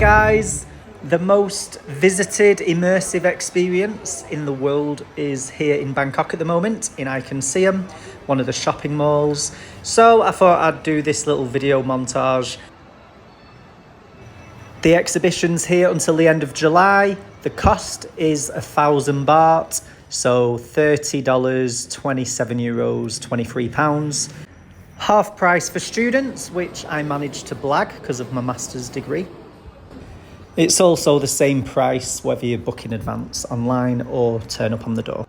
guys, the most visited immersive experience in the world is here in Bangkok at the moment, in Iconsiam, one of the shopping malls. So I thought I'd do this little video montage. The exhibition's here until the end of July. The cost is 1,000 baht, so $30, 27 euros, 23 pounds. Half price for students, which I managed to blag because of my master's degree. It's also the same price whether you book in advance online or turn up on the door.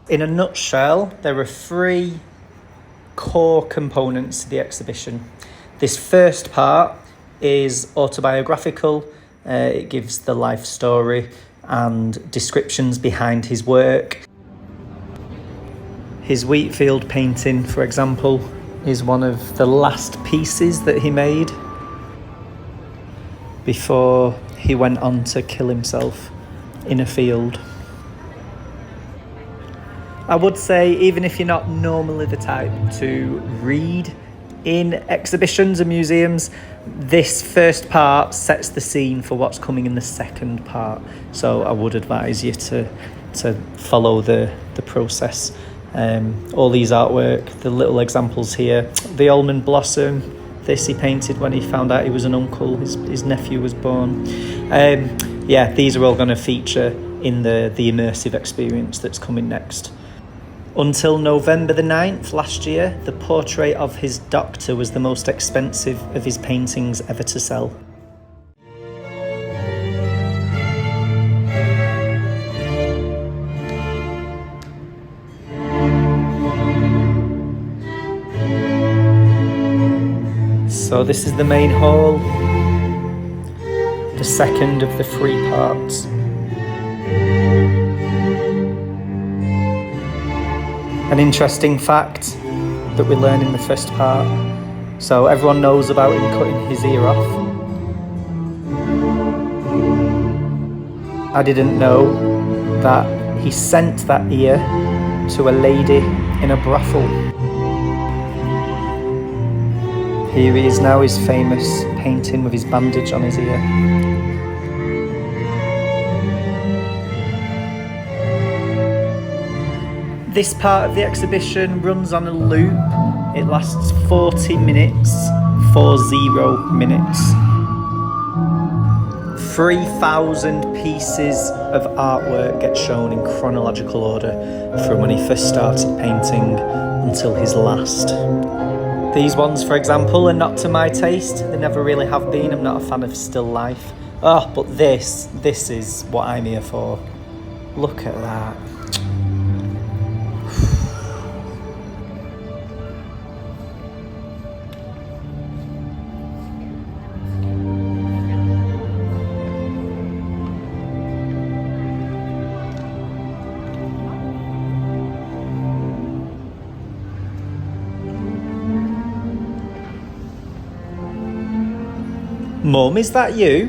In a nutshell, there are three core components to the exhibition. This first part is autobiographical. It gives the life story and descriptions behind his work. His wheat field painting, for example, is one of the last pieces that he made before he went on to kill himself in a field. I would say, even if you're not normally the type to read in exhibitions and museums, this first part sets the scene for what's coming in the second part. So I would advise you to follow the process. All these artwork, the little examples here, the almond blossom, this he painted when he found out he was an uncle, his nephew was born. Yeah, these are all going to feature in the immersive experience that's coming next. Until November the 9th last year, the portrait of his doctor was the most expensive of his paintings ever to sell. So this is the main hall, the second of the three parts. An interesting fact that we learn in the first part. So everyone knows about him cutting his ear off. I didn't know that he sent that ear to a lady in a brothel. Here he is now, his famous painting with his bandage on his ear. This part of the exhibition runs on a loop. It lasts 40 minutes, 40 minutes. 3,000 pieces of artwork get shown in chronological order from when he first started painting until his last. These ones, for example, are not to my taste. They never really have been. I'm not a fan of still life. Oh, but this is what I'm here for. Look at that. Mum, is that you?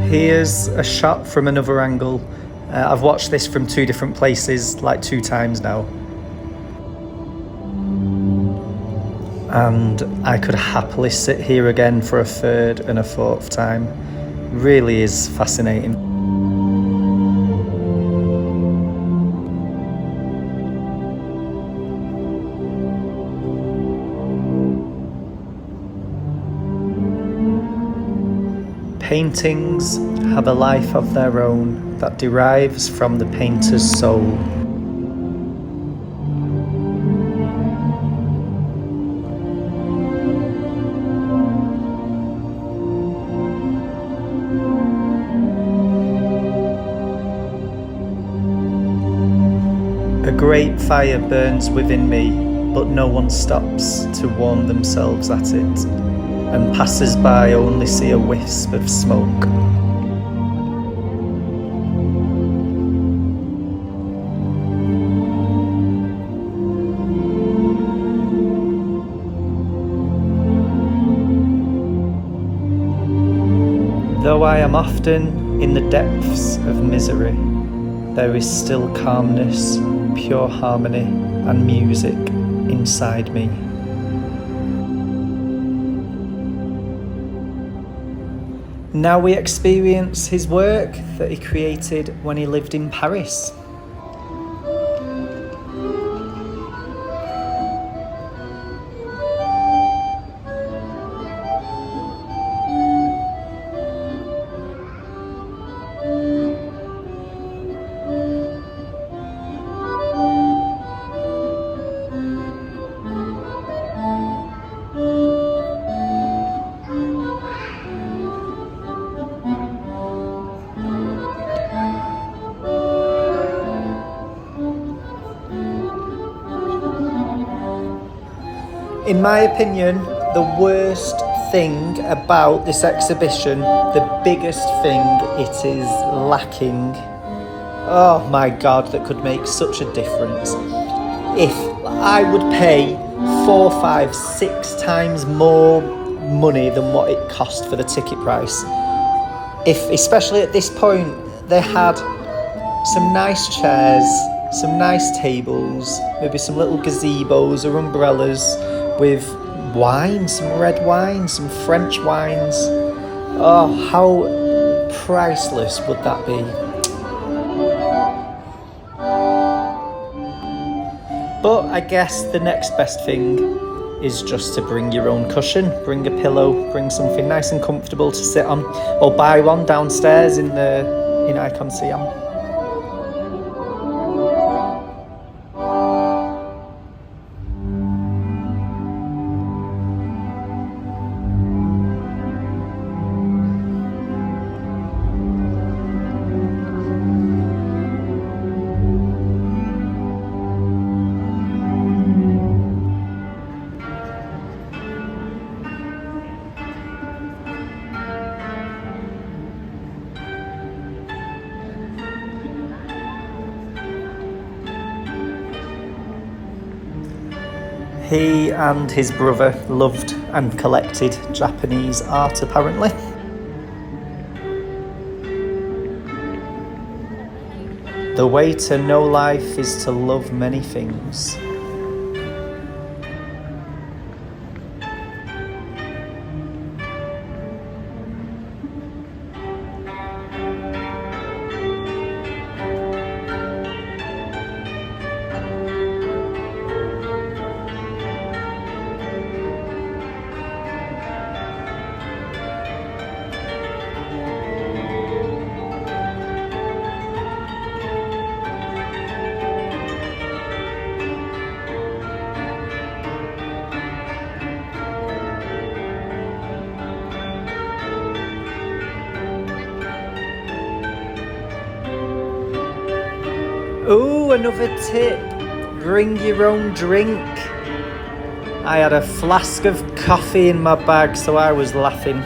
Here's a shot from another angle. I've watched this from two different places, like 2 times now. And I could happily sit here again for a third and a fourth time. Really is fascinating. Paintings have a life of their own that derives from the painter's soul. A great fire burns within me, but no one stops to warm themselves at it, and passers-by only see a wisp of smoke. Though I am often in the depths of misery, there is still calmness, pure harmony, and music inside me. Now we experience his work that he created when he lived in Paris. In my opinion, the worst thing about this exhibition, the biggest thing it is lacking, oh my God, that could make such a difference. If I would pay 4, 5, 6 times more money than what it cost for the ticket price, if, especially at this point, they had some nice chairs, some nice tables, maybe some little gazebos or umbrellas, with wine, some red wine, some French wines. Oh, how priceless would that be? But I guess the next best thing is just to bring your own cushion, bring a pillow, bring something nice and comfortable to sit on, or buy one downstairs in Iconsiam. He and his brother loved and collected Japanese art, apparently. The way to know life is to love many things. Ooh, another tip. Bring your own drink. I had a flask of coffee in my bag, so I was laughing.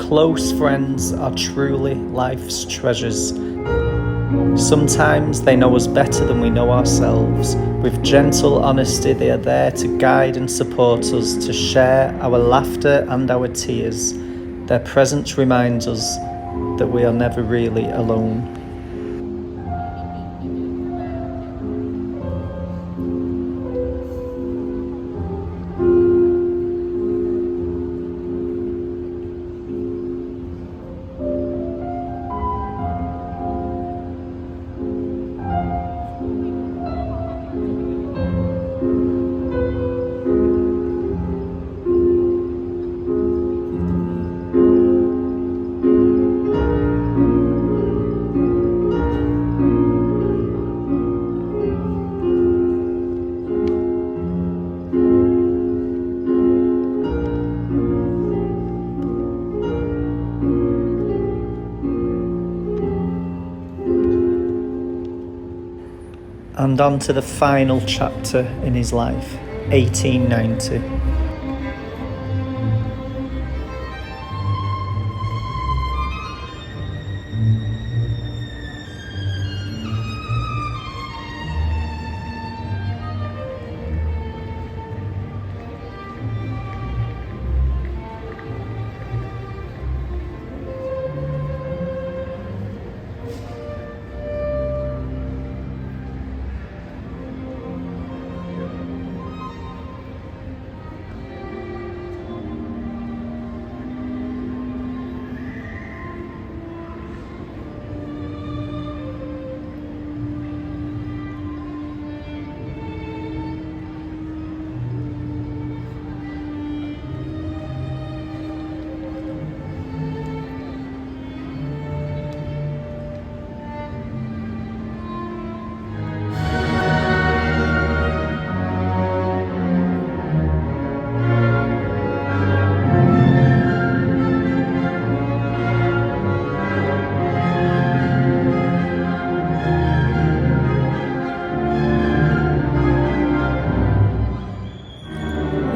Close friends are truly life's treasures. Sometimes they know us better than we know ourselves. With gentle honesty, they are there to guide and support us, to share our laughter and our tears. Their presence reminds us that we are never really alone. And on to the final chapter in his life, 1890.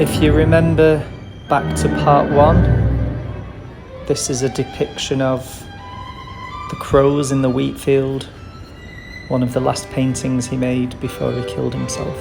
If you remember back to part 1, this is a depiction of the crows in the wheat field, one of the last paintings he made before he killed himself.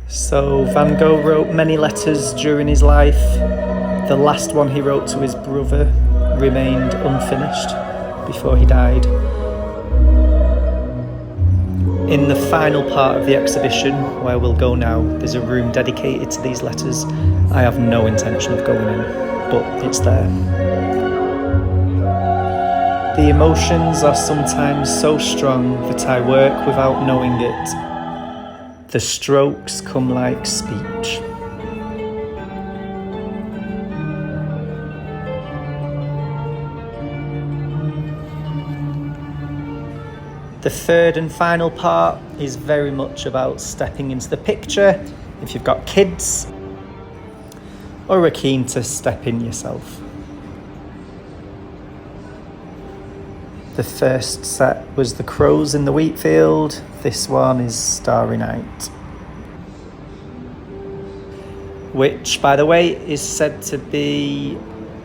So Van Gogh wrote many letters during his life. The last one he wrote to his brother remained unfinished before he died. In the final part of the exhibition, where we'll go now, there's a room dedicated to these letters. I have no intention of going in, but it's there. The emotions are sometimes so strong that I work without knowing it. The strokes come like speech. The third and final part is very much about stepping into the picture if you've got kids or are keen to step in yourself. The first set was the crows in the wheat field. This one is Starry Night, which, by the way, is said to be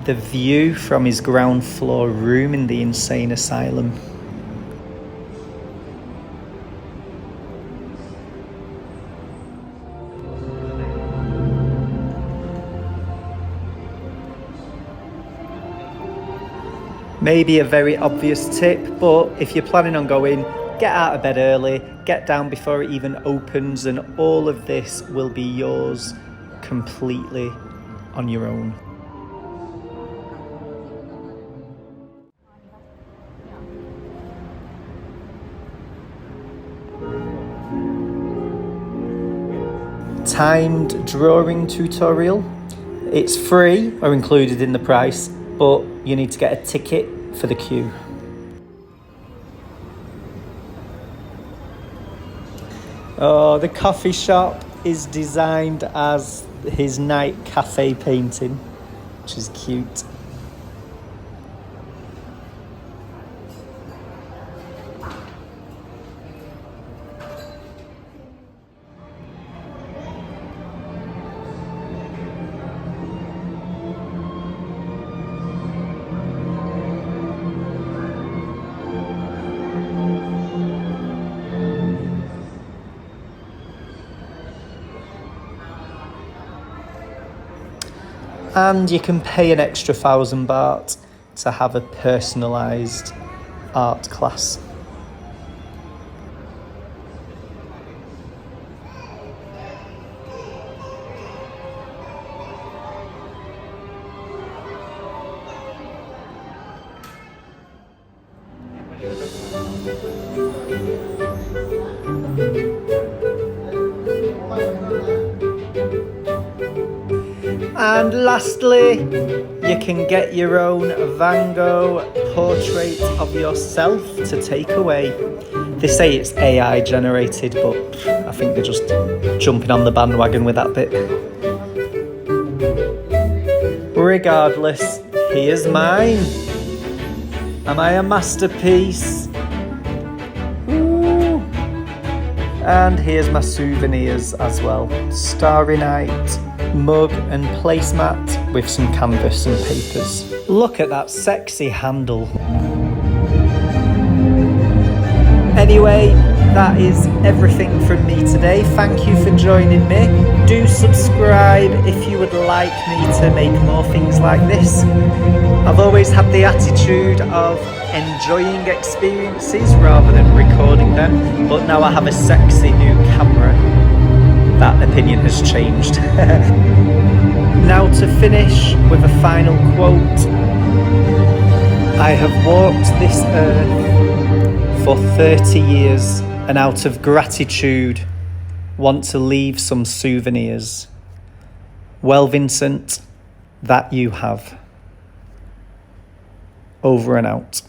the view from his ground floor room in the insane asylum. Maybe a very obvious tip, but if you're planning on going, get out of bed early, get down before it even opens, and all of this will be yours completely on your own. timed drawing tutorial. It's free or included in the price, but you need to get a ticket for the queue. Oh, the coffee shop is designed as his night cafe painting, which is cute. And you can pay an extra 1,000 baht to have a personalised art class. And lastly, you can get your own Van Gogh portrait of yourself to take away. They say it's AI generated, but I think they're just jumping on the bandwagon with that bit. Regardless, here's mine. Am I a masterpiece? Ooh. And here's my souvenirs as well. Starry Night mug and placemat with some canvas and papers. Look at that sexy handle. Anyway, that is everything from me today. Thank you for joining me. Do subscribe if you would like me to make more things like this. I've always had the attitude of enjoying experiences rather than recording them, but now I have a sexy new camera. That opinion has changed. Now to finish with a final quote. I have walked this earth for 30 years and out of gratitude want to leave some souvenirs. Well, Vincent, that you have. Over and out.